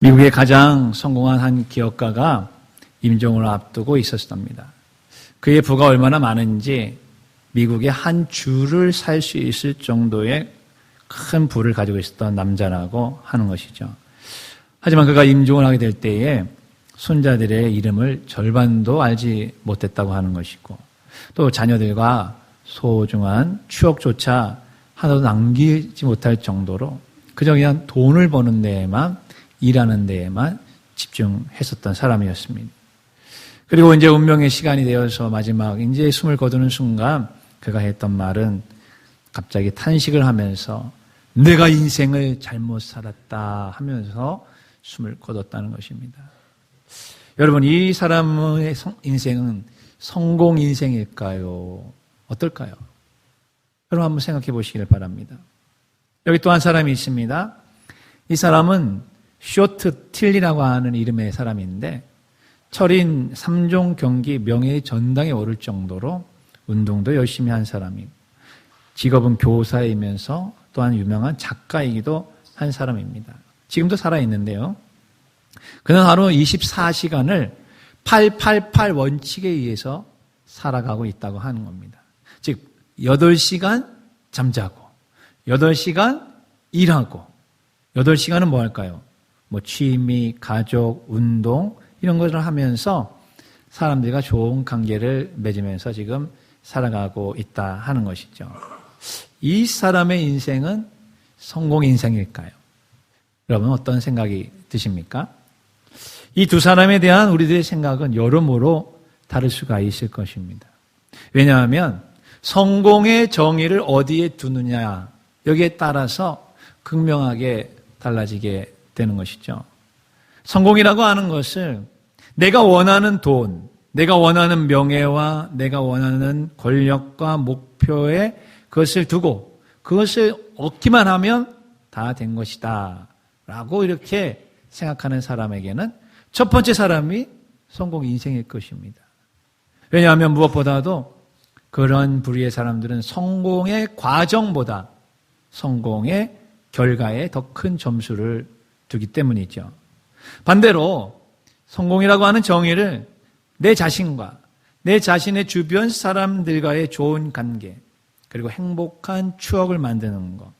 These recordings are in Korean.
미국의 가장 성공한 한 기업가가 임종을 앞두고 있었답니다. 그의 부가 얼마나 많은지 미국의 한 주를 살 수 있을 정도의 큰 부를 가지고 있었던 남자라고 하는 것이죠. 하지만 그가 임종을 하게 될 때에 손자들의 이름을 절반도 알지 못했다고 하는 것이고, 또 자녀들과 소중한 추억조차 하나도 남기지 못할 정도로 그저 그냥 돈을 버는 데에만, 일하는 데에만 집중했었던 사람이었습니다. 그리고 이제 운명의 시간이 되어서 마지막 이제 숨을 거두는 순간 그가 했던 말은 갑자기 탄식을 하면서 내가 인생을 잘못 살았다 하면서 숨을 거뒀다는 것입니다. 여러분, 이 사람의 인생은 성공 인생일까요? 어떨까요? 여러분 한번 생각해 보시길 바랍니다. 여기 또 한 사람이 있습니다. 이 사람은 쇼트 틸리라고 하는 이름의 사람인데 철인 3종 경기 명예의 전당에 오를 정도로 운동도 열심히 한 사람이고 직업은 교사이면서 또한 유명한 작가이기도 한 사람입니다. 지금도 살아있는데요. 그는 하루 24시간을 888 원칙에 의해서 살아가고 있다고 하는 겁니다. 즉 8시간 잠자고 8시간 일하고 8시간은 뭐 할까요? 뭐 취미, 가족, 운동 이런 것을 하면서 사람들과 좋은 관계를 맺으면서 지금 살아가고 있다 하는 것이죠. 이 사람의 인생은 성공 인생일까요? 여러분 어떤 생각이 드십니까? 이 두 사람에 대한 우리들의 생각은 여러모로 다를 수가 있을 것입니다. 왜냐하면 성공의 정의를 어디에 두느냐 여기에 따라서 극명하게 달라지게 되는 것이죠. 성공이라고 하는 것을 내가 원하는 돈, 내가 원하는 명예와 내가 원하는 권력과 목표에 그것을 두고 그것을 얻기만 하면 다 된 것이다 라고 이렇게 생각하는 사람에게는 첫 번째 사람이 성공 인생일 것입니다. 왜냐하면 무엇보다도 그런 부류의 사람들은 성공의 과정보다 성공의 결과에 더 큰 점수를 두기 때문이죠. 반대로 성공이라고 하는 정의를 내 자신과 내 자신의 주변 사람들과의 좋은 관계, 그리고 행복한 추억을 만드는 것,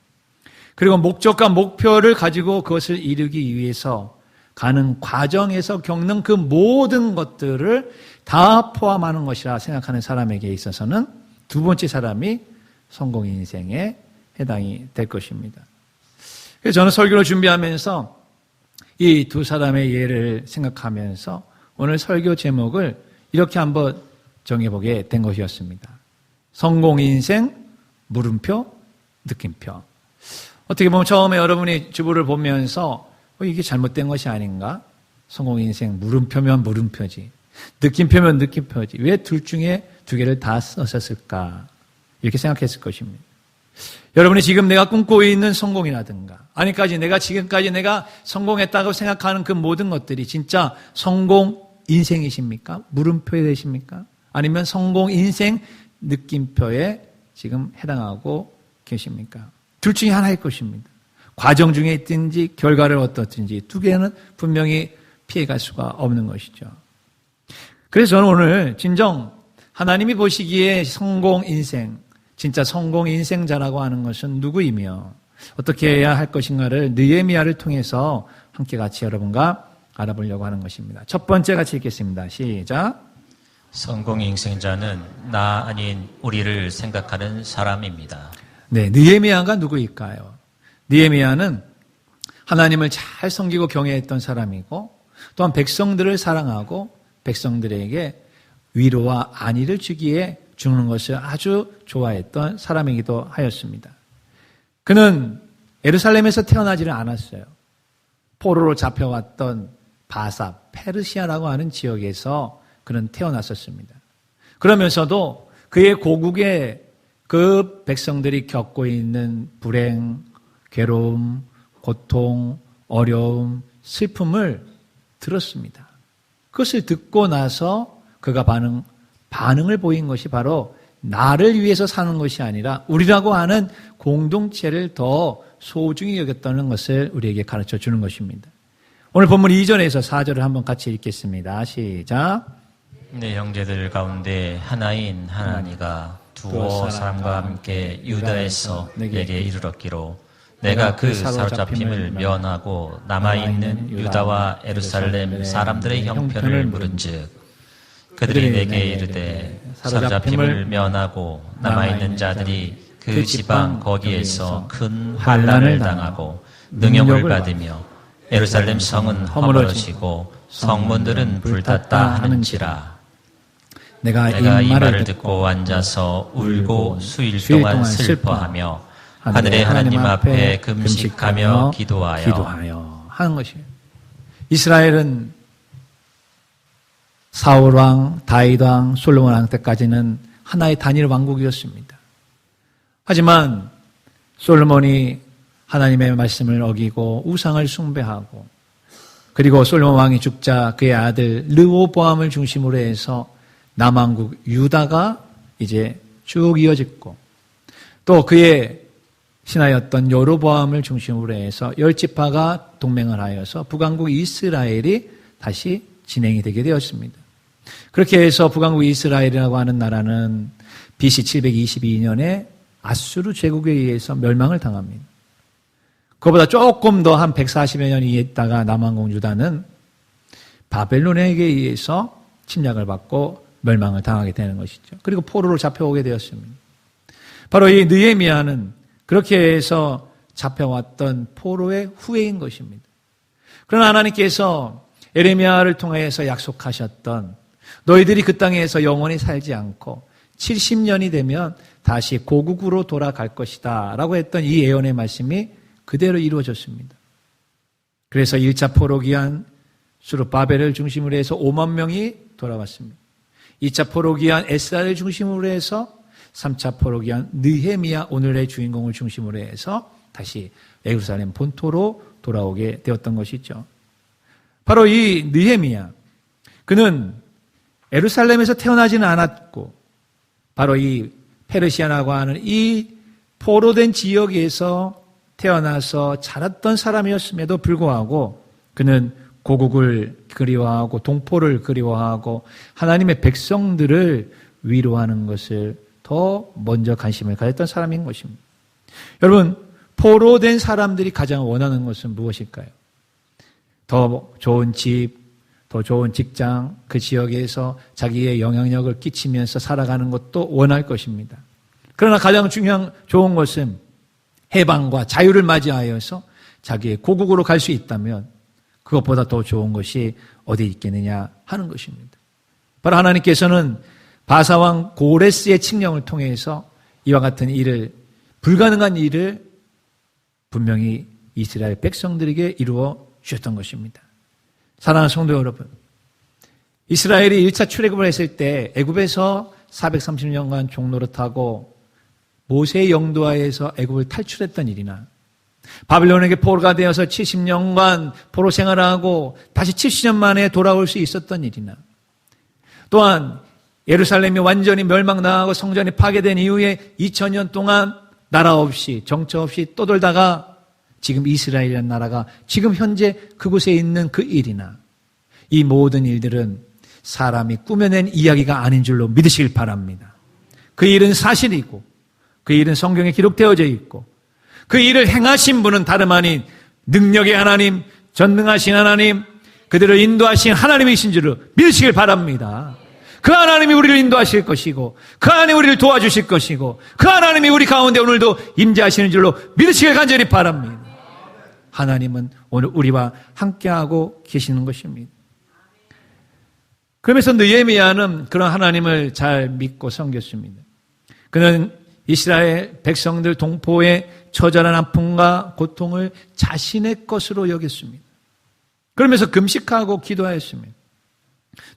그리고 목적과 목표를 가지고 그것을 이루기 위해서 가는 과정에서 겪는 그 모든 것들을 다 포함하는 것이라 생각하는 사람에게 있어서는 두 번째 사람이 성공 인생에 해당이 될 것입니다. 그래서 저는 설교를 준비하면서 이 두 사람의 예를 생각하면서 오늘 설교 제목을 이렇게 한번 정해보게 된 것이었습니다. 성공 인생, 물음표, 느낌표. 어떻게 보면 처음에 여러분이 주부를 보면서 이게 잘못된 것이 아닌가? 성공 인생, 물음표면 물음표지. 느낌표면 느낌표지. 왜 둘 중에 두 개를 다 썼을까? 이렇게 생각했을 것입니다. 여러분이 지금 내가 꿈꾸고 있는 성공이라든가 지금까지 내가 성공했다고 생각하는 그 모든 것들이 진짜 성공 인생이십니까? 물음표에 되십니까? 아니면 성공 인생 느낌표에 지금 해당하고 계십니까? 둘 중에 하나일 것입니다. 과정 중에 있든지 결과를 어떻든지 두 개는 분명히 피해갈 수가 없는 것이죠. 그래서 저는 오늘 진정 하나님이 보시기에 성공 인생, 진짜 성공 인생자라고 하는 것은 누구이며 어떻게 해야 할 것인가를 느헤미야를 통해서 함께 같이 여러분과 알아보려고 하는 것입니다. 첫 번째 같이 읽겠습니다. 시작. 성공 인생자는 나 아닌 우리를 생각하는 사람입니다. 네, 느헤미야가 누구일까요? 느헤미야는 하나님을 잘 섬기고 경외했던 사람이고 또한 백성들을 사랑하고 백성들에게 위로와 안위를 주는 것을 아주 좋아했던 사람이기도 하였습니다. 그는 예루살렘에서 태어나지는 않았어요. 포로로 잡혀왔던 바사, 페르시아라고 하는 지역에서 그는 태어났었습니다. 그러면서도 그의 고국에 그 백성들이 겪고 있는 불행, 괴로움, 고통, 어려움, 슬픔을 들었습니다. 그것을 듣고 나서 그가 반응을 보인 것이 바로 나를 위해서 사는 것이 아니라 우리라고 하는 공동체를 더 소중히 여겼다는 것을 우리에게 가르쳐 주는 것입니다. 오늘 본문 2절에서 4절을 한번 같이 읽겠습니다. 시작. 내 형제들 가운데 하나인 하나니가 두어 사람과 함께 유다에서 내게 이르렀기로 내가 그 사로잡힘을 면하고 남아있는 유다와 예루살렘 사람들의 형편을 물은즉 그들이 내게 이르되 사로잡힘을 면하고 남아있는 자들이 그 지방 거기에서 큰 환난을 당하고 능욕을 받으며 예루살렘 성은 허물어지고 성문들은 불탔다 하는지라. 내가 이 말을 듣고 앉아서 울고 수일 동안 슬퍼하며 하늘의 하나님 앞에 금식하며 기도하여 하는 것이에요. 이스라엘은 사울 왕, 다윗 왕, 솔로몬 왕 때까지는 하나의 단일 왕국이었습니다. 하지만 솔로몬이 하나님의 말씀을 어기고 우상을 숭배하고 그리고 솔로몬 왕이 죽자 그의 아들 르호보암을 중심으로 해서 남왕국 유다가 이제 쭉 이어졌고 또 그의 신하였던 여로보암을 중심으로 해서 10지파가 동맹을 하여서 북왕국 이스라엘이 다시 진행이 되게 되었습니다. 그렇게 해서 북왕국 이스라엘이라고 하는 나라는 BC 722년에 아수르 제국에 의해서 멸망을 당합니다. 그보다 조금 더 한 140여 년이 있다가 남왕국 유다는 바벨론에게 의해서 침략을 받고 멸망을 당하게 되는 것이죠. 그리고 포로로 잡혀오게 되었습니다. 바로 이 느헤미야는 그렇게 해서 잡혀왔던 포로의 후예인 것입니다. 그러나 하나님께서 에레미야를 통해서 약속하셨던 너희들이 그 땅에서 영원히 살지 않고 70년이 되면 다시 고국으로 돌아갈 것이다 라고 했던 이 예언의 말씀이 그대로 이루어졌습니다. 그래서 1차 포로 기한 수르바벨을 중심으로 해서 5만 명이 돌아왔습니다. 2차 포로 기한 에스라를 중심으로 해서 3차 포로 기한 느헤미야 오늘의 주인공을 중심으로 해서 다시 예루살렘 본토로 돌아오게 되었던 것이죠. 바로 이 느헤미야, 그는 예루살렘에서 태어나지는 않았고 바로 이 페르시아라고 하는 이 포로된 지역에서 태어나서 자랐던 사람이었음에도 불구하고 그는 고국을 그리워하고 동포를 그리워하고 하나님의 백성들을 위로하는 것을 더 먼저 관심을 가졌던 사람인 것입니다. 여러분, 포로된 사람들이 가장 원하는 것은 무엇일까요? 더 좋은 집, 더 좋은 직장, 그 지역에서 자기의 영향력을 끼치면서 살아가는 것도 원할 것입니다. 그러나 가장 좋은 것은 해방과 자유를 맞이하여서 자기의 고국으로 갈 수 있다면 그것보다 더 좋은 것이 어디 있겠느냐 하는 것입니다. 바로 하나님께서는 바사왕 고레스의 칙령을 통해서 이와 같은 일을, 불가능한 일을 분명히 이스라엘 백성들에게 이루어 주셨던 것입니다. 사랑하는 성도 여러분, 이스라엘이 1차 출애굽을 했을 때 애굽에서 430년간 종노릇하고 모세의 영도하에서 애굽을 탈출했던 일이나 바빌론에게 포로가 되어서 70년간 포로 생활하고 다시 70년 만에 돌아올 수 있었던 일이나 또한 예루살렘이 완전히 멸망당하고 성전이 파괴된 이후에 2000년 동안 나라 없이 정처 없이 떠돌다가 지금 이스라엘이라는 나라가 지금 현재 그곳에 있는 그 일이나 이 모든 일들은 사람이 꾸며낸 이야기가 아닌 줄로 믿으시길 바랍니다. 그 일은 사실이고 그 일은 성경에 기록되어져 있고 그 일을 행하신 분은 다름 아닌 능력의 하나님, 전능하신 하나님, 그들을 인도하신 하나님이신 줄로 믿으시길 바랍니다. 그 하나님이 우리를 인도하실 것이고 그 하나님이 우리를 도와주실 것이고 그 하나님이 우리 가운데 오늘도 임재하시는 줄로 믿으시길 간절히 바랍니다. 하나님은 오늘 우리와 함께하고 계시는 것입니다. 그러면서 느헤미야는 그런 하나님을 잘 믿고 섬겼습니다. 그는 이스라엘 백성들 동포의 처절한 아픔과 고통을 자신의 것으로 여겼습니다. 그러면서 금식하고 기도하였습니다.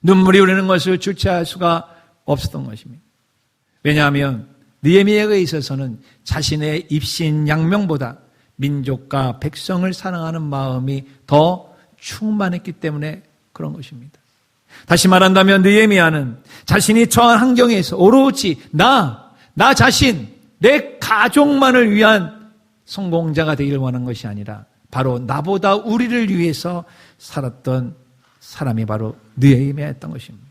눈물이 흐르는 것을 주체할 수가 없었던 것입니다. 왜냐하면 느헤미야에 있어서는 자신의 입신 양명보다 민족과 백성을 사랑하는 마음이 더 충만했기 때문에 그런 것입니다. 다시 말한다면 느헤미야는 자신이 처한 환경에서 오로지 나 자신, 내 가족만을 위한 성공자가 되기를 원한 것이 아니라 바로 나보다 우리를 위해서 살았던 사람이 바로 느헤미야였던 것입니다.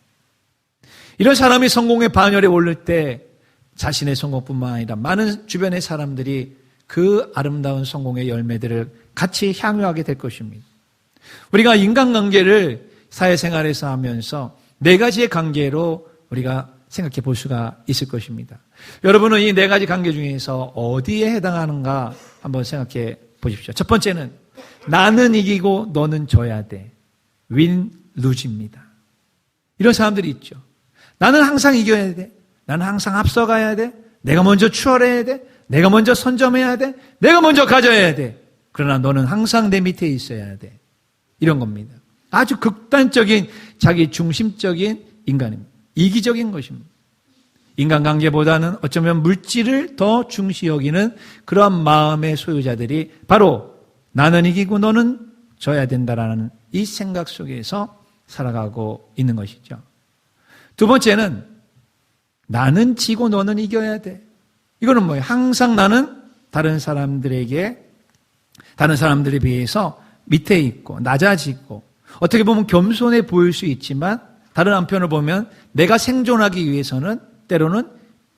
이런 사람이 성공의 반열에 오를 때 자신의 성공뿐만 아니라 많은 주변의 사람들이 그 아름다운 성공의 열매들을 같이 향유하게 될 것입니다. 우리가 인간관계를 사회생활에서 하면서 4가지의 관계로 우리가 생각해 볼 수가 있을 것입니다. 여러분은 이 4가지 관계 중에서 어디에 해당하는가 한번 생각해 보십시오. 첫 번째는 나는 이기고 너는 져야 돼. 윈루즈입니다. 이런 사람들이 있죠. 나는 항상 이겨야 돼. 나는 항상 앞서가야 돼. 내가 먼저 추월해야 돼. 내가 먼저 선점해야 돼. 내가 먼저 가져야 돼. 그러나 너는 항상 내 밑에 있어야 돼. 이런 겁니다. 아주 극단적인 자기 중심적인 인간입니다. 이기적인 것입니다. 인간관계보다는 어쩌면 물질을 더 중시 여기는 그런 마음의 소유자들이 바로 나는 이기고 너는 져야 된다라는 이 생각 속에서 살아가고 있는 것이죠. 두 번째는 나는 지고 너는 이겨야 돼. 이거는 뭐예요? 항상 나는 다른 사람들에 비해서 밑에 있고 낮아지고 어떻게 보면 겸손해 보일 수 있지만 다른 한편을 보면 내가 생존하기 위해서는 때로는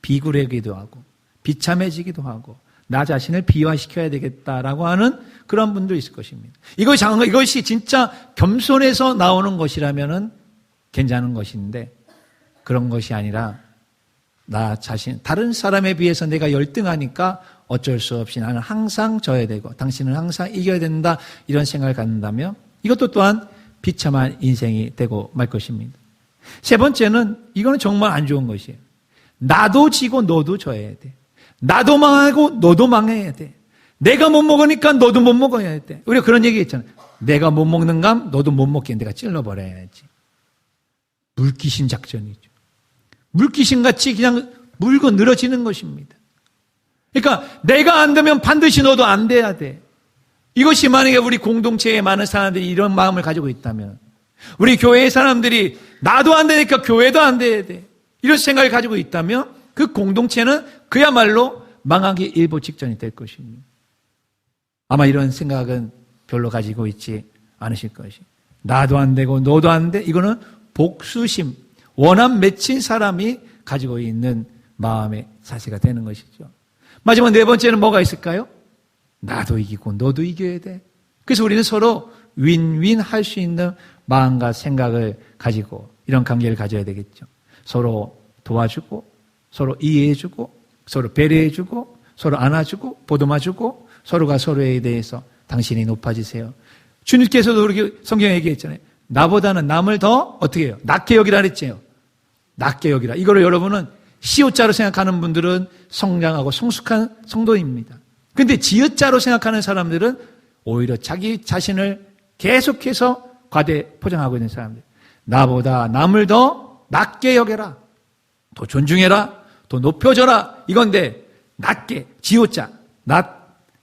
비굴해지기도 하고 비참해지기도 하고 나 자신을 비화시켜야 되겠다라고 하는 그런 분도 있을 것입니다. 이것이 진짜 겸손해서 나오는 것이라면은 괜찮은 것인데 그런 것이 아니라 나 자신, 다른 사람에 비해서 내가 열등하니까 어쩔 수 없이 나는 항상 져야 되고 당신은 항상 이겨야 된다 이런 생각을 갖는다면 이것도 또한 비참한 인생이 되고 말 것입니다. 세 번째는 이거는 정말 안 좋은 것이에요. 나도 지고 너도 져야 돼. 나도 망하고 너도 망해야 돼. 내가 못 먹으니까 너도 못 먹어야 돼. 우리가 그런 얘기 했잖아요. 내가 못 먹는 감 너도 못 먹게 내가 찔러버려야지. 물귀신 작전이죠. 물귀신같이 그냥 물고 늘어지는 것입니다. 그러니까 내가 안 되면 반드시 너도 안 돼야 돼. 이것이 만약에 우리 공동체에 많은 사람들이 이런 마음을 가지고 있다면 우리 교회의 사람들이 나도 안 되니까 교회도 안 돼야 돼. 이런 생각을 가지고 있다면 그 공동체는 그야말로 망하기 일보 직전이 될 것입니다. 아마 이런 생각은 별로 가지고 있지 않으실 것이. 나도 안 되고 너도 안 돼. 이거는 복수심, 원한 맺힌 사람이 가지고 있는 마음의 자세가 되는 것이죠. 마지막 네 번째는 뭐가 있을까요? 나도 이기고 너도 이겨야 돼. 그래서 우리는 서로 윈윈 할 수 있는 마음과 생각을 가지고 이런 관계를 가져야 되겠죠. 서로 도와주고 서로 이해해주고 서로 배려해주고 서로 안아주고 보듬어주고 서로가 서로에 대해서 당신이 높아지세요. 주님께서도 그렇게 성경에 얘기했잖아요. 나보다는 남을 더 어떻게 해요? 낮게 여기라 그랬죠. 낮게 여기라. 이거를 여러분은 시옷자로 생각하는 분들은 성장하고 성숙한 성도입니다. 그런데 지읒자로 생각하는 사람들은 오히려 자기 자신을 계속해서 과대 포장하고 있는 사람들. 나보다 남을 더 낮게 여겨라. 더 존중해라. 더 높여줘라. 이건데 낮게 지읒자,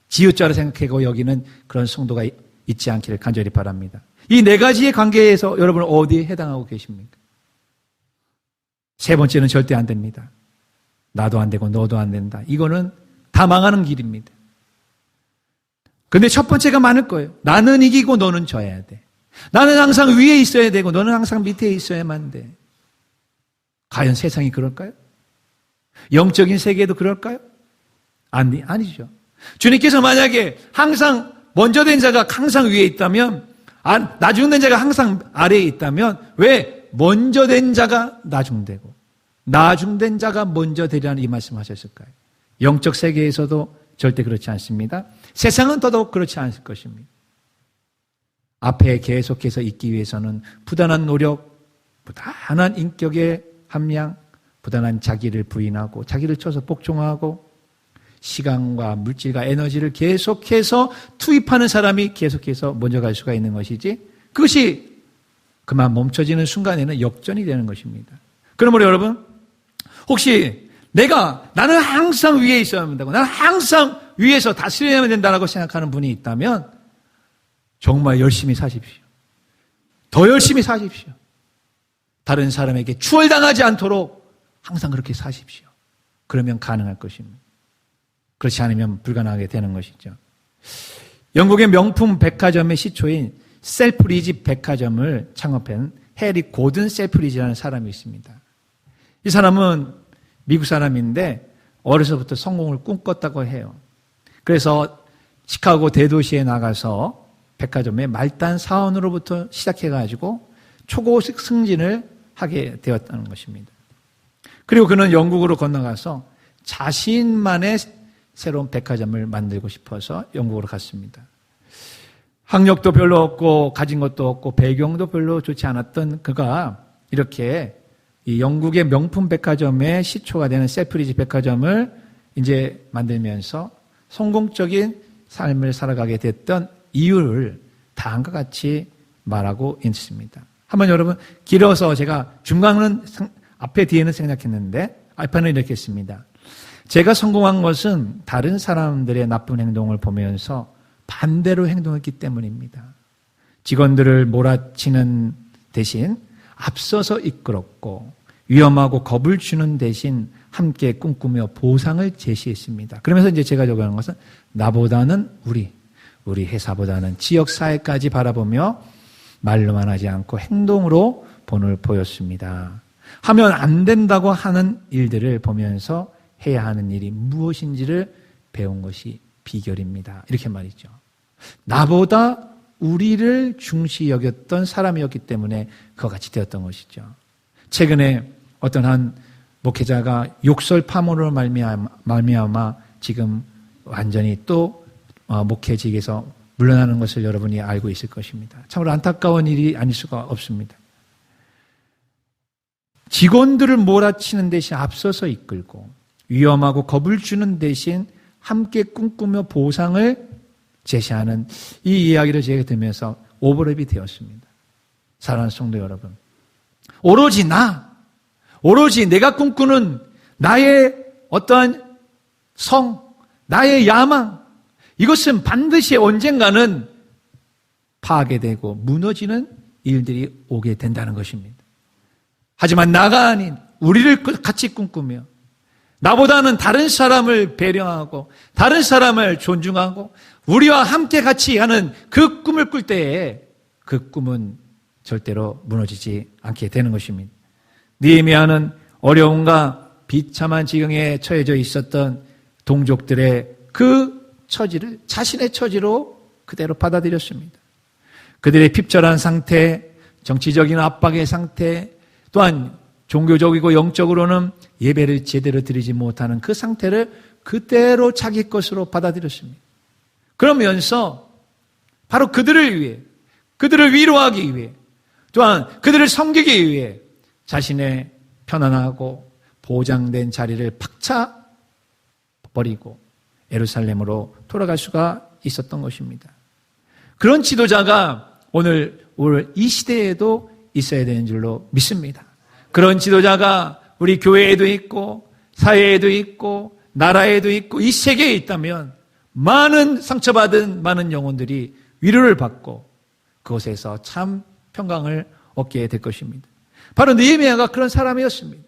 지읒자로 생각하고 여기는 그런 성도가 있지 않기를 간절히 바랍니다. 이 4가지의 관계에서 여러분은 어디에 해당하고 계십니까? 세 번째는 절대 안 됩니다. 나도 안 되고 너도 안 된다. 이거는 다 망하는 길입니다. 근데 첫 번째가 많을 거예요. 나는 이기고 너는 져야 돼. 나는 항상 위에 있어야 되고 너는 항상 밑에 있어야만 돼. 과연 세상이 그럴까요? 영적인 세계도 그럴까요? 아니죠. 주님께서 만약에 항상 먼저 된 자가 항상 위에 있다면 나중된 자가 항상 아래에 있다면 왜 먼저 된 자가 나중되고 나중된 자가 먼저 되리라는 이 말씀하셨을까요? 영적 세계에서도 절대 그렇지 않습니다. 세상은 더더욱 그렇지 않을 것입니다. 앞에 계속해서 있기 위해서는 부단한 노력, 부단한 인격의 함량, 부단한 자기를 부인하고 자기를 쳐서 복종하고 시간과 물질과 에너지를 계속해서 투입하는 사람이 계속해서 먼저 갈 수가 있는 것이지 그것이 그만 멈춰지는 순간에는 역전이 되는 것입니다. 그러므로 여러분 혹시 나는 항상 위에 있어야 한다고 나는 항상 위에서 다스려야 된다고 생각하는 분이 있다면 정말 열심히 사십시오. 더 열심히 사십시오. 다른 사람에게 추월당하지 않도록 항상 그렇게 사십시오. 그러면 가능할 것입니다. 그렇지 않으면 불가능하게 되는 것이죠. 영국의 명품 백화점의 시초인 셀프리지 백화점을 창업한 해리 고든 셀프리지라는 사람이 있습니다. 이 사람은 미국 사람인데 어려서부터 성공을 꿈꿨다고 해요. 그래서 시카고 대도시에 나가서 백화점의 말단 사원으로부터 시작해가지고 초고속 승진을 하게 되었다는 것입니다. 그리고 그는 영국으로 건너가서 자신만의 새로운 백화점을 만들고 싶어서 영국으로 갔습니다. 학력도 별로 없고 가진 것도 없고 배경도 별로 좋지 않았던 그가 이렇게 이 영국의 명품 백화점의 시초가 되는 셀프리지 백화점을 이제 만들면서 성공적인 삶을 살아가게 됐던 이유를 다음과 같이 말하고 있습니다. 한번 여러분 길어서 제가 중간은 앞에 뒤에는 생략했는데 앞에는 이렇게 했습니다. 제가 성공한 것은 다른 사람들의 나쁜 행동을 보면서 반대로 행동했기 때문입니다. 직원들을 몰아치는 대신 앞서서 이끌었고 위험하고 겁을 주는 대신 함께 꿈꾸며 보상을 제시했습니다. 그러면서 이제 제가 적어놓은 것은 나보다는 우리 회사보다는 지역사회까지 바라보며 말로만 하지 않고 행동으로 본을 보였습니다. 하면 안 된다고 하는 일들을 보면서 해야 하는 일이 무엇인지를 배운 것이 비결입니다. 이렇게 말이죠. 나보다 우리를 중시 여겼던 사람이었기 때문에 그와 같이 되었던 것이죠. 최근에 어떤 한 목회자가 욕설 파문으로 말미암아 지금 완전히 또 목회직에서 물러나는 것을 여러분이 알고 있을 것입니다. 참으로 안타까운 일이 아닐 수가 없습니다. 직원들을 몰아치는 대신 앞서서 이끌고 위험하고 겁을 주는 대신 함께 꿈꾸며 보상을 제시하는 이 이야기를 제가 들으면서 오버랩이 되었습니다. 사랑하는 성도 여러분, 오로지 내가 꿈꾸는 나의 어떠한 나의 야망, 이것은 반드시 언젠가는 파괴되고 무너지는 일들이 오게 된다는 것입니다. 하지만 나가 아닌 우리를 같이 꿈꾸며 나보다는 다른 사람을 배려하고 다른 사람을 존중하고 우리와 함께 같이 하는 그 꿈을 꿀 때에 그 꿈은 절대로 무너지지 않게 되는 것입니다. 느헤미야는 어려움과 비참한 지경에 처해져 있었던 동족들의 그 처지를 자신의 처지로 그대로 받아들였습니다. 그들의 핍절한 상태, 정치적인 압박의 상태, 또한 종교적이고 영적으로는 예배를 제대로 드리지 못하는 그 상태를 그대로 자기 것으로 받아들였습니다. 그러면서 바로 그들을 위해, 그들을 위로하기 위해, 또한 그들을 섬기기 위해 자신의 편안하고 보장된 자리를 박차 버리고 예루살렘으로 돌아갈 수가 있었던 것입니다. 그런 지도자가 오늘 이 시대에도 있어야 되는 줄로 믿습니다. 그런 지도자가 우리 교회에도 있고 사회에도 있고 나라에도 있고 이 세계에 있다면 많은 상처받은 많은 영혼들이 위로를 받고 그곳에서 참 평강을 얻게 될 것입니다. 바로 느헤미야가 그런 사람이었습니다.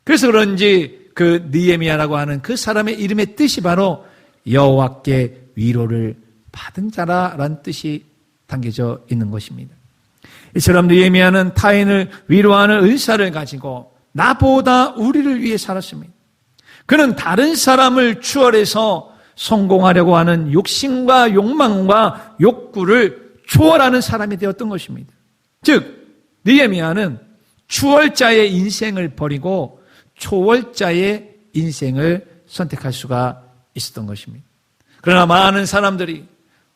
그래서 그런지 그 느헤미야라고 하는 그 사람의 이름의 뜻이 바로 여호와께 위로를 받은 자라라는 뜻이 담겨져 있는 것입니다. 이처럼 느헤미야는 타인을 위로하는 은사를 가지고 나보다 우리를 위해 살았습니다. 그는 다른 사람을 추월해서 성공하려고 하는 욕심과 욕망과 욕구를 초월하는 사람이 되었던 것입니다. 즉 느헤미야는 추월자의 인생을 버리고 초월자의 인생을 선택할 수가 있었던 것입니다. 그러나 많은 사람들이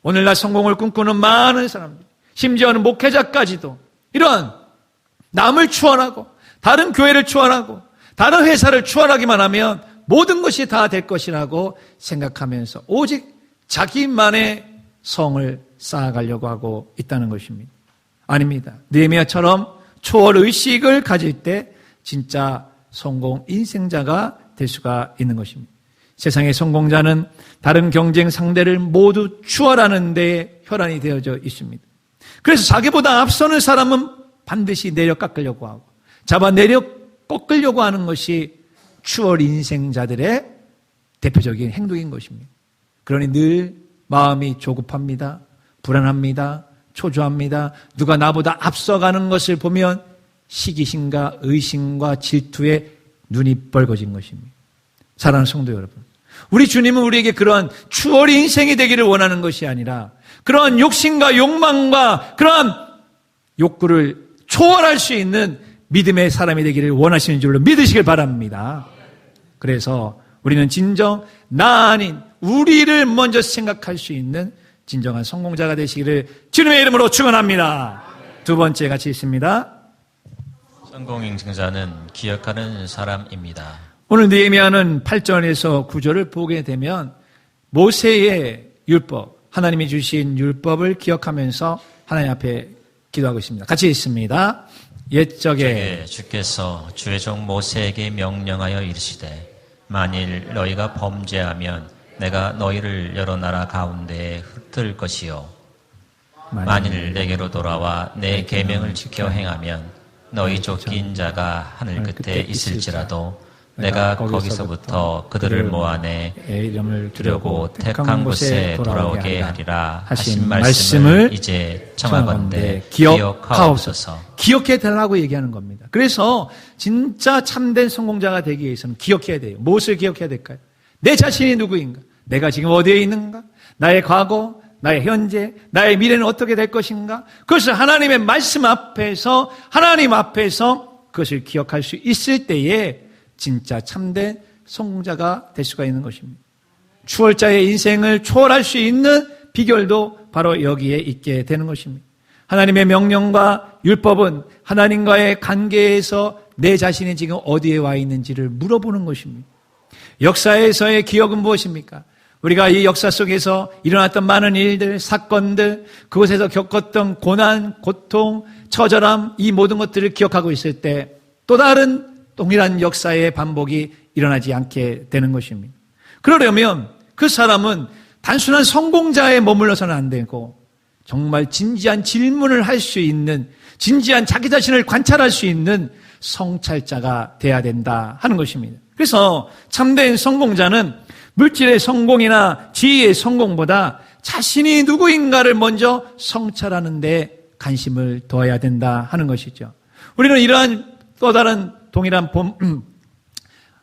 오늘날 성공을 꿈꾸는 많은 사람들, 심지어는 목회자까지도 이러한 남을 추월하고 다른 교회를 추월하고 다른 회사를 추월하기만 하면 모든 것이 다 될 것이라고 생각하면서 오직 자기만의 성을 쌓아가려고 하고 있다는 것입니다. 아닙니다. 느헤미야처럼 초월 의식을 가질 때 진짜 성공 인생자가 될 수가 있는 것입니다. 세상의 성공자는 다른 경쟁 상대를 모두 추월하는 데 혈안이 되어져 있습니다. 그래서 자기보다 앞서는 사람은 반드시 내려 깎으려고 하고 잡아내려 꺾으려고 하는 것이 추월 인생자들의 대표적인 행동인 것입니다. 그러니 늘 마음이 조급합니다. 불안합니다. 초조합니다. 누가 나보다 앞서가는 것을 보면 시기심과 의심과 질투에 눈이 벌거진 것입니다. 사랑하는 성도 여러분, 우리 주님은 우리에게 그런 추월의 인생이 되기를 원하는 것이 아니라 그런 욕심과 욕망과 그런 욕구를 초월할 수 있는 믿음의 사람이 되기를 원하시는 줄로 믿으시길 바랍니다. 그래서 우리는 진정 나 아닌 우리를 먼저 생각할 수 있는 진정한 성공자가 되시기를 주님의 이름으로 축원합니다. 두 번째 같이 있습니다. 성공 인증자는 기억하는 사람입니다. 오늘 느헤미야는 8절에서 9절을 보게 되면 모세의 율법, 하나님이 주신 율법을 기억하면서 하나님 앞에 기도하고 있습니다. 같이 있습니다. 옛적에 주께서 주의 종 모세에게 명령하여 이르시되 만일 너희가 범죄하면 내가 너희를 여러 나라 가운데에 흩을 것이요 만일 내게로 돌아와 내 계명을 지켜 행하면 너희 쫓긴 자가 하늘 끝에 있을지라도 내가 거기서부터 그들을 모아내 이름을 두려고 택한 곳에 돌아오게 하리라 하신 말씀을 이제 청하건대 기억하옵소서. 기억해 달라고 얘기하는 겁니다. 그래서 진짜 참된 성공자가 되기 위해서는 기억해야 돼요. 무엇을 기억해야 될까요? 내 자신이 누구인가? 내가 지금 어디에 있는가? 나의 과거, 나의 현재, 나의 미래는 어떻게 될 것인가? 그것을 하나님의 말씀 앞에서, 하나님 앞에서 그것을 기억할 수 있을 때에 진짜 참된 성공자가 될 수가 있는 것입니다. 추월자의 인생을 초월할 수 있는 비결도 바로 여기에 있게 되는 것입니다. 하나님의 명령과 율법은 하나님과의 관계에서 내 자신이 지금 어디에 와 있는지를 물어보는 것입니다. 역사에서의 기억은 무엇입니까? 우리가 이 역사 속에서 일어났던 많은 일들, 사건들, 그곳에서 겪었던 고난, 고통, 처절함, 이 모든 것들을 기억하고 있을 때 또 다른 동일한 역사의 반복이 일어나지 않게 되는 것입니다. 그러려면 그 사람은 단순한 성공자에 머물러서는 안 되고 정말 진지한 질문을 할 수 있는, 진지한 자기 자신을 관찰할 수 있는 성찰자가 돼야 된다 하는 것입니다. 그래서 참된 성공자는 물질의 성공이나 지위의 성공보다 자신이 누구인가를 먼저 성찰하는 데 관심을 둬야 된다 하는 것이죠. 우리는 이러한 또 다른 동일한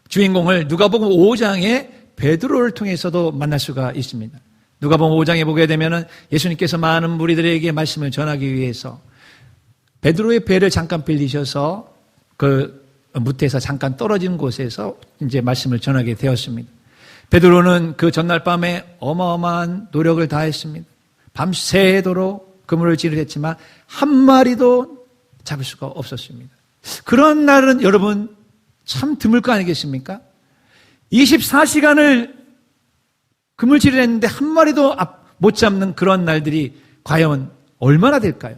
주인공을 누가복음 5장의 베드로를 통해서도 만날 수가 있습니다. 누가복음 5장에 보게 되면은 예수님께서 많은 무리들에게 말씀을 전하기 위해서 베드로의 배를 잠깐 빌리셔서 그 무태에서 잠깐 떨어진 곳에서 이제 말씀을 전하게 되었습니다. 베드로는 그 전날 밤에 어마어마한 노력을 다했습니다. 밤새도록 그물을 찌르했지만 한 마리도 잡을 수가 없었습니다. 그런 날은 여러분 참 드물 거 아니겠습니까? 24시간을 그물질을 했는데 한 마리도 못 잡는 그런 날들이 과연 얼마나 될까요?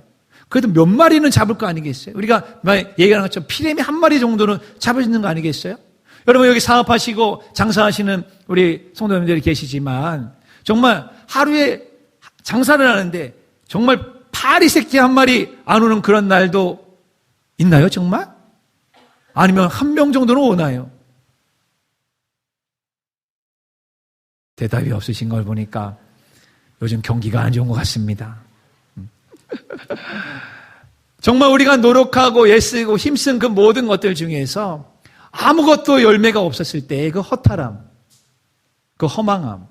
그래도 몇 마리는 잡을 거 아니겠어요? 우리가 얘기하는 것처럼 피레미 한 마리 정도는 잡을 수 있는 거 아니겠어요? 여러분 여기 사업하시고 장사하시는 우리 성도님들이 계시지만 정말 하루에 장사를 하는데 정말 파리 새끼 한 마리 안 오는 그런 날도 있나요 정말? 아니면 한 명 정도는 오나요? 대답이 없으신 걸 보니까 요즘 경기가 안 좋은 것 같습니다. 정말 우리가 노력하고 애쓰고 힘쓴 그 모든 것들 중에서 아무것도 열매가 없었을 때 그 허탈함, 그 허망함,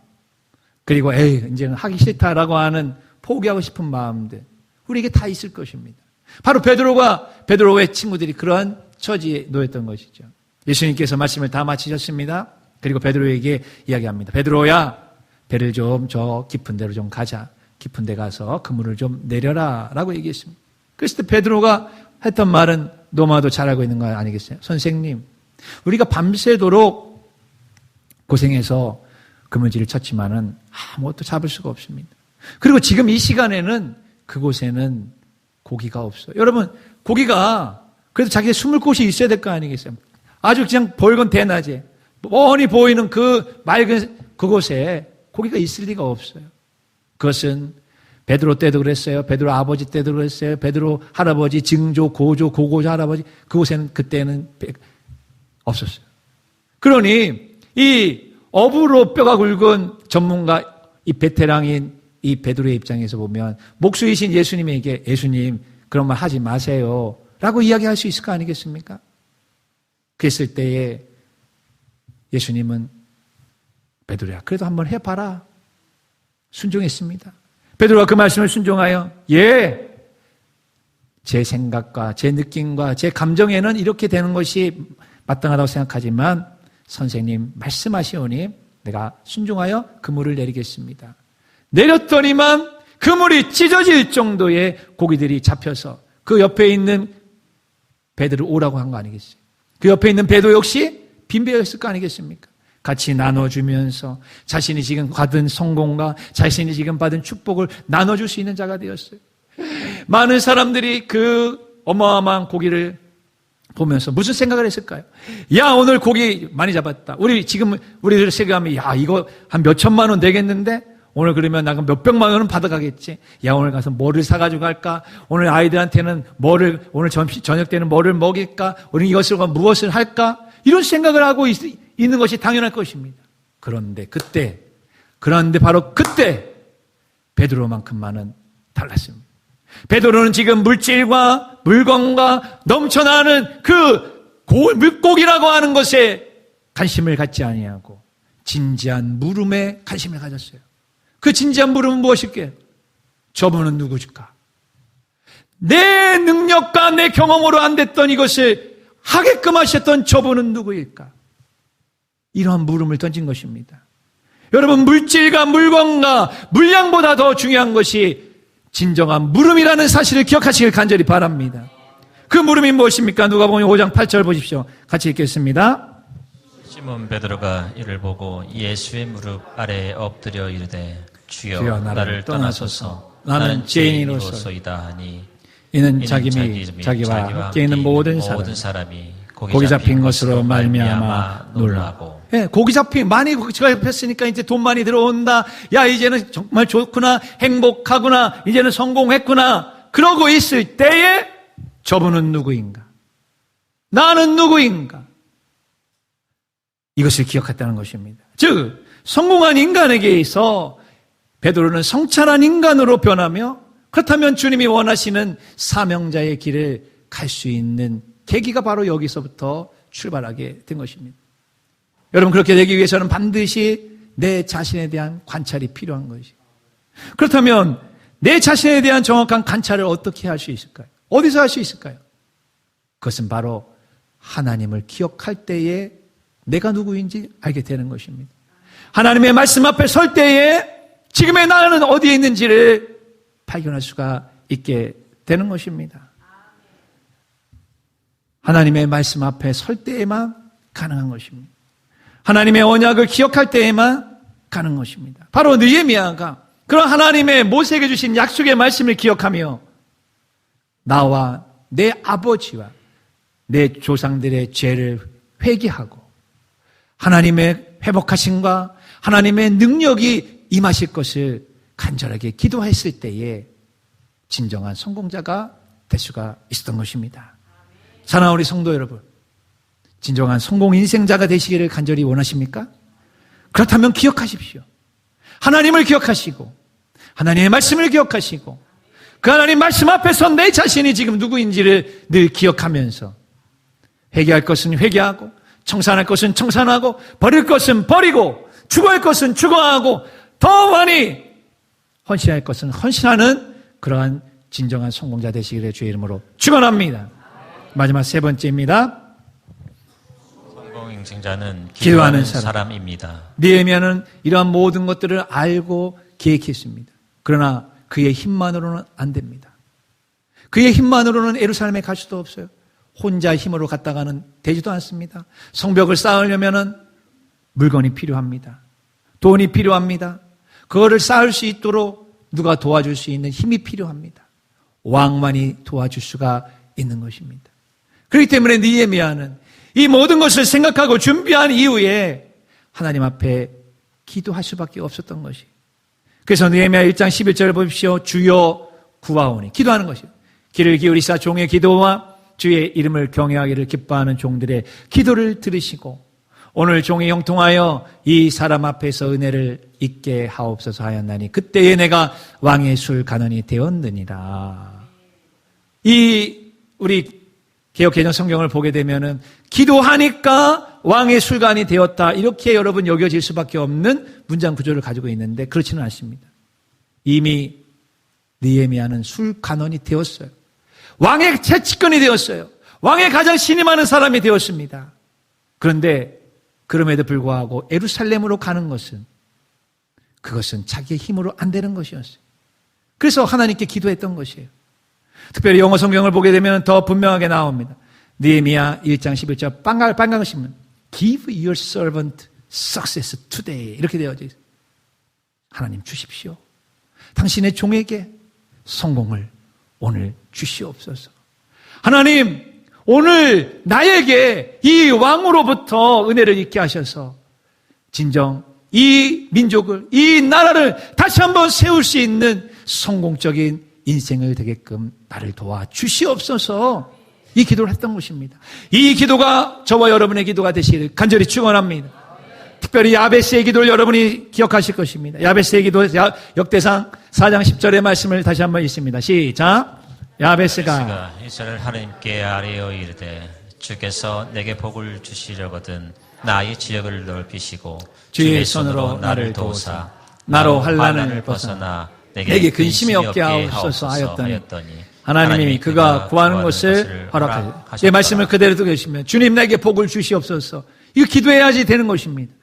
그리고 이제는 하기 싫다라고 하는 포기하고 싶은 마음들 우리에게 다 있을 것입니다. 바로 베드로의 친구들이 그러한 처지에 놓였던 것이죠. 예수님께서 말씀을 다 마치셨습니다. 그리고 베드로에게 이야기합니다. 베드로야, 배를 좀 저 깊은 데로 좀 가자. 깊은 데 가서 그물을 좀 내려라 라고 얘기했습니다. 그랬을 때 베드로가 했던 말은 너마도 잘 알고 있는 거 아니겠어요? 선생님, 우리가 밤새도록 고생해서 그물질을 쳤지만은 아무것도 잡을 수가 없습니다. 그리고 지금 이 시간에는 그곳에는 고기가 없어요. 여러분, 고기가 그래도 자기의 숨을 곳이 있어야 될 거 아니겠어요? 아주 그냥 벌건 대낮에 뻔히 보이는 그 맑은 그곳에 고기가 있을 리가 없어요. 그것은 베드로 때도 그랬어요. 베드로 아버지 때도 그랬어요. 베드로 할아버지, 증조, 고조, 고고조 할아버지 그곳에는 그때는 없었어요. 그러니 이 어부로 뼈가 굵은 전문가, 이 베테랑인 이 베드로의 입장에서 보면 목수이신 예수님에게 예수님 그런 말 하지 마세요 라고 이야기할 수 있을 거 아니겠습니까? 그랬을 때에 예수님은 베드로야 그래도 한번 해봐라. 순종했습니다. 베드로가 그 말씀을 순종하여 예, 제 생각과 제 느낌과 제 감정에는 이렇게 되는 것이 마땅하다고 생각하지만 선생님 말씀하시오니 내가 순종하여 그물을 내리겠습니다. 내렸더니만 그물이 찢어질 정도의 고기들이 잡혀서 그 옆에 있는 베드로 오라고 한 거 아니겠어요? 그 옆에 있는 베드로 역시 빈배였을 거 아니겠습니까? 같이 나눠주면서 자신이 지금 받은 성공과 자신이 지금 받은 축복을 나눠줄 수 있는 자가 되었어요. 많은 사람들이 그 어마어마한 고기를 보면서 무슨 생각을 했을까요? 야, 오늘 고기 많이 잡았다. 우리들 생각하면, 야, 이거 한 몇 천만 원 되겠는데? 오늘 그러면 나가 몇 백만 원은 받아가겠지. 야, 오늘 가서 뭐를 사가지고 갈까? 오늘 아이들한테는 오늘 저녁 때는 뭐를 먹일까? 우리 이것을 무엇을 할까? 이런 생각을 하고 있는 것이 당연할 것입니다. 그런데 바로 그때 베드로만큼만은 달랐습니다. 베드로는 지금 물질과 물건과 넘쳐나는 그 물고기라고 하는 것에 관심을 갖지 아니하고 진지한 물음에 관심을 가졌어요. 그 진지한 물음은 무엇일까요? 저분은 누구일까? 내 능력과 내 경험으로 안 됐던 이것을 하게끔 하셨던 저분은 누구일까? 이러한 물음을 던진 것입니다. 여러분, 물질과 물건과 물량보다 더 중요한 것이 진정한 물음이라는 사실을 기억하시길 간절히 바랍니다. 그 물음이 무엇입니까? 누가복음 5장 8절 보십시오. 같이 읽겠습니다. 시몬 베드로가 이를 보고 예수의 무릎 아래에 엎드려 이르되 주여 나를 떠나소서 나는 죄인으로서이다 하니 이는 자기와 함께 있는 모든 사람이 고기 잡힌 것으로 말미암아 놀라고. 예, 고기 많이 잡혔으니까 이제 돈 많이 들어온다. 야, 이제는 정말 좋구나. 행복하구나. 이제는 성공했구나. 그러고 있을 때에 저분은 누구인가? 나는 누구인가? 이것을 기억했다는 것입니다. 즉, 성공한 인간에게 있어 베드로는 성찰한 인간으로 변하며 그렇다면 주님이 원하시는 사명자의 길을 갈 수 있는 계기가 바로 여기서부터 출발하게 된 것입니다. 여러분, 그렇게 되기 위해서는 반드시 내 자신에 대한 관찰이 필요한 것이죠. 그렇다면 내 자신에 대한 정확한 관찰을 어떻게 할 수 있을까요? 어디서 할 수 있을까요? 그것은 바로 하나님을 기억할 때에 내가 누구인지 알게 되는 것입니다. 하나님의 말씀 앞에 설 때에 지금의 나는 어디에 있는지를 발견할 수가 있게 되는 것입니다. 하나님의 말씀 앞에 설 때에만 가능한 것입니다. 하나님의 언약을 기억할 때에만 가능한 것입니다. 바로 느헤미야가 그런 하나님의 모세에게 주신 약속의 말씀을 기억하며 나와 내 아버지와 내 조상들의 죄를 회개하고 하나님의 회복하심과 하나님의 능력이 임하실 것을 간절하게 기도했을 때에 진정한 성공자가 될 수가 있었던 것입니다. 사랑하는 우리 성도 여러분, 진정한 성공 인생자가 되시기를 간절히 원하십니까? 그렇다면 기억하십시오. 하나님을 기억하시고 하나님의 말씀을 기억하시고 그 하나님 말씀 앞에서 내 자신이 지금 누구인지를 늘 기억하면서 회개할 것은 회개하고 청산할 것은 청산하고 버릴 것은 버리고 추구할 것은 추구하고 더 많이 헌신할 것은 헌신하는 그러한 진정한 성공자 되시기를 주의 이름으로 축원합니다. 마지막 세 번째입니다. 성공 인생자는 기도하는 사람입니다. 느헤미야는 이러한 모든 것들을 알고 계획했습니다. 그러나 그의 힘만으로는 안 됩니다. 그의 힘만으로는 예루살렘에 갈 수도 없어요. 혼자 힘으로 갔다가는 되지도 않습니다. 성벽을 쌓으려면은 물건이 필요합니다. 돈이 필요합니다. 그거를 쌓을 수 있도록 누가 도와줄 수 있는 힘이 필요합니다. 왕만이 도와줄 수가 있는 것입니다. 그렇기 때문에 느헤미야는 이 모든 것을 생각하고 준비한 이후에 하나님 앞에 기도할 수밖에 없었던 것이. 그래서 느헤미야 1장 11절을 보십시오. 주여 구하오니 기도하는 것이에요. 귀를 기울이사 종의 기도와 주의 이름을 경외하기를 기뻐하는 종들의 기도를 들으시고 오늘 종이 형통하여 이 사람 앞에서 은혜를 잊게 하옵소서 하였나니 그때에 내가 왕의 술 간원이 되었느니라. 우리 개역개정 성경을 보게 되면은 기도하니까 왕의 술간이 되었다, 이렇게 여러분 여겨질 수밖에 없는 문장 구조를 가지고 있는데 그렇지는 않습니다. 이미 느헤미야는 술간원이 되었어요. 왕의 채찍권이 되었어요. 왕의 가장 신임하는 사람이 되었습니다. 그런데 그럼에도 불구하고 예루살렘으로 가는 그것은 자기의 힘으로 안 되는 것이었어요. 그래서 하나님께 기도했던 것이에요. 특별히 영어 성경을 보게 되면 더 분명하게 나옵니다. 느헤미야 1장 11절 빨간 신문 Give your servant success today, 이렇게 되어져 있어요. 하나님 주십시오. 당신의 종에게 성공을 오늘 주시옵소서. 하나님, 오늘 나에게 이 왕으로부터 은혜를 잊게 하셔서 진정 이 민족을, 이 나라를 다시 한번 세울 수 있는 성공적인 인생을 되게끔 나를 도와 주시옵소서, 이 기도를 했던 것입니다. 이 기도가 저와 여러분의 기도가 되시기를 간절히 축원합니다. 특별히 야베스의 기도를 여러분이 기억하실 것입니다. 야베스의 기도, 역대상 4장 10절의 말씀을 다시 한번 읽습니다. 시작. 야베스가 이스라엘 하나님께 아뢰어 이르되 주께서 내게 복을 주시려거든 나의 지역을 넓히시고 주의 손으로 나를 도우사 나로 환난을 벗어나 내게 근심이 없게 하옵소서 하였더니 하나님이 그가 구하는 것을 허락하셨다. 이 말씀을 그대로 두고 계시면 주님 나에게 복을 주시옵소서, 이거 기도해야지 되는 것입니다.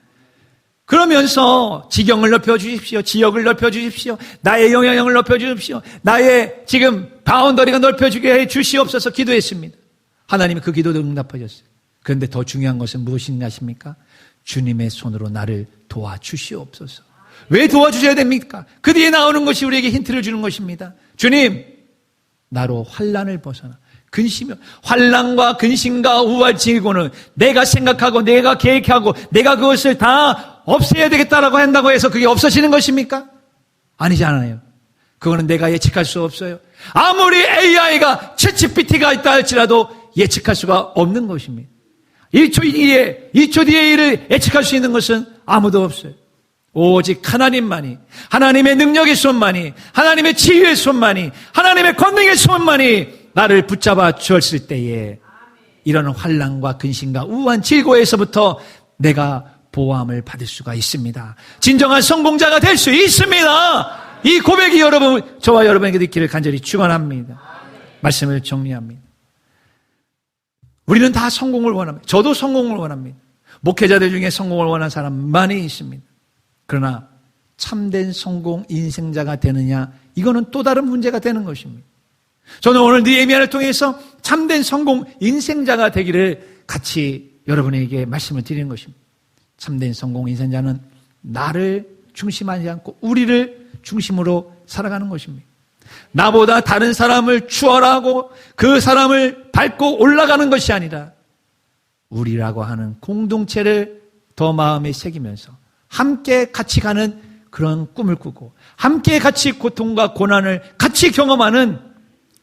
그러면서 지경을 넓혀주십시오. 지역을 넓혀주십시오. 나의 영향력을 넓혀주십시오. 나의 지금 바운더리가 넓혀주게 해 주시옵소서 기도했습니다. 하나님이 그 기도도 응답하셨어요. 그런데 더 중요한 것은 무엇인가 아십니까? 주님의 손으로 나를 도와주시옵소서. 왜 도와주셔야 됩니까? 그 뒤에 나오는 것이 우리에게 힌트를 주는 것입니다. 주님, 나로 환난을 벗어나. 환난과 근심과 우월증이고는 내가 생각하고 내가 계획하고 내가 그것을 다 없애야 되겠다라고 한다고 해서 그게 없어지는 것입니까? 아니지 않아요. 그거는 내가 예측할 수 없어요. 아무리 AI가 챗GPT가 있다 할지라도 예측할 수가 없는 것입니다. 1초 뒤에 일을 예측할 수 있는 것은 아무도 없어요. 오직 하나님만이, 하나님의 능력의 손만이, 하나님의 지혜의 손만이, 하나님의 권능의 손만이 나를 붙잡아 주었을 때에 이런 환난과 근심과 우한 질고에서부터 내가 보호함을 받을 수가 있습니다. 진정한 성공자가 될 수 있습니다. 이 고백이 저와 여러분에게 있기를 간절히 축원합니다. 말씀을 정리합니다. 우리는 다 성공을 원합니다. 저도 성공을 원합니다. 목회자들 중에 성공을 원하는 사람 많이 있습니다. 그러나 참된 성공 인생자가 되느냐, 이거는 또 다른 문제가 되는 것입니다. 저는 오늘 느헤미야를 통해서 참된 성공 인생자가 되기를 같이 여러분에게 말씀을 드리는 것입니다. 참된 성공 인생자는 나를 중심하지 않고 우리를 중심으로 살아가는 것입니다. 나보다 다른 사람을 추월하고 그 사람을 밟고 올라가는 것이 아니라 우리라고 하는 공동체를 더 마음에 새기면서 함께 같이 가는 그런 꿈을 꾸고 함께 같이 고통과 고난을 같이 경험하는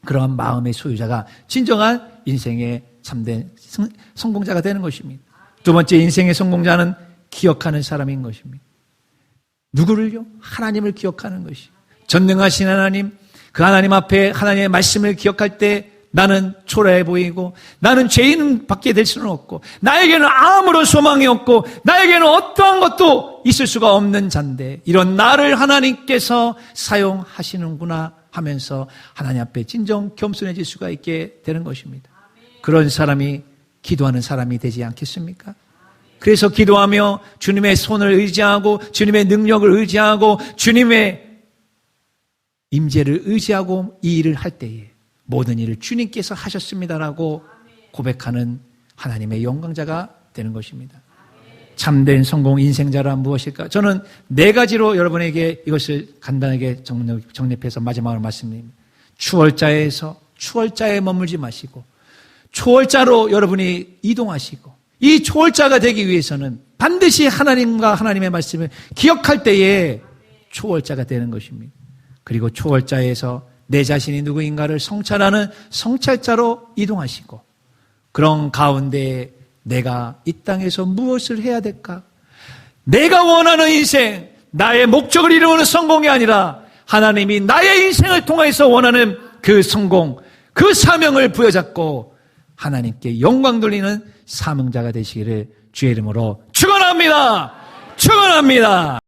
그러한 마음의 소유자가 진정한 인생의 참된 성공자가 되는 것입니다. 두 번째, 인생의 성공자는 기억하는 사람인 것입니다. 누구를요? 하나님을 기억하는 것이. 전능하신 하나님, 그 하나님 앞에 하나님의 말씀을 기억할 때 나는 초라해 보이고 나는 죄인밖에 될 수는 없고 나에게는 아무런 소망이 없고 나에게는 어떠한 것도 있을 수가 없는 자인데 이런 나를 하나님께서 사용하시는구나 하면서 하나님 앞에 진정 겸손해질 수가 있게 되는 것입니다. 그런 사람이 기도하는 사람이 되지 않겠습니까? 그래서 기도하며 주님의 손을 의지하고 주님의 능력을 의지하고 주님의 임재를 의지하고 이 일을 할 때에 모든 일을 주님께서 하셨습니다라고 고백하는 하나님의 영광자가 되는 것입니다. 참된 성공 인생자란 무엇일까? 저는 네 가지로 여러분에게 이것을 간단하게 정립해서 마지막으로 말씀드립니다. 추월자에 머물지 마시고 초월자로 여러분이 이동하시고 이 초월자가 되기 위해서는 반드시 하나님과 하나님의 말씀을 기억할 때에 초월자가 되는 것입니다. 그리고 초월자에서 내 자신이 누구인가를 성찰하는 성찰자로 이동하시고 그런 가운데 내가 이 땅에서 무엇을 해야 될까? 내가 원하는 인생, 나의 목적을 이루는 성공이 아니라 하나님이 나의 인생을 통해서 원하는 그 성공, 그 사명을 부여잡고 하나님께 영광 돌리는 사명자가 되시기를 주의 이름으로 축원합니다. 축원합니다.